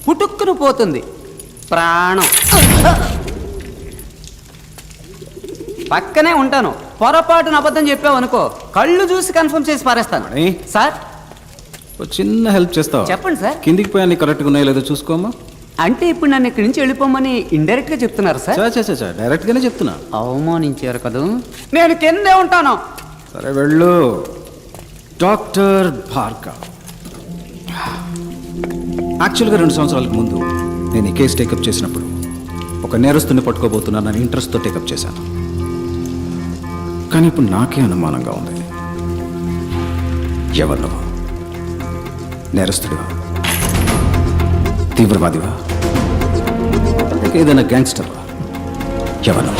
పుట్టుక్కును పోతుంది ప్రాణం. పక్కనే ఉంటాను, పొరపాటున అబద్ధం చెప్పావు అనుకో, కళ్ళు చూసి కన్ఫర్మ్ చేసి పారేస్తాను. సార్ ఓ చిన్న హెల్ప్ చేస్తావా? చెప్పండి సార్. కిందికి పోయి అన్ని కరెక్ట్గా ఉన్నాయో లేదో చూసుకోమ్మా. అంటే ఇప్పుడు నన్ను ఇక్కడి నుంచి వెళ్ళిపోమని ఇండైరెక్ట్ గా చెప్తున్నారు సార్? డైరెక్ట్ గానే చెప్తున్నా. అవమానించారు కదా, నేను కిందే ఉంటాను. సరే వెళ్ళు. డాక్టర్ భార్గవ్. యాక్చువల్గా 2 సంవత్సరాలకు ముందు నేను ఈ కేసు టేకప్ చేసినప్పుడు ఒక నేరస్తుని పట్టుకోబోతున్నానని ఇంట్రెస్ట్తో టేకప్ చేశాను. కానీ ఇప్పుడు నాకే అనుమానంగా ఉంది. ఎవరు నువ్వు? నేరస్తుడివా? తీవ్రవాదివా? ఏదైనా గ్యాంగ్స్టర్వా? ఎవరు?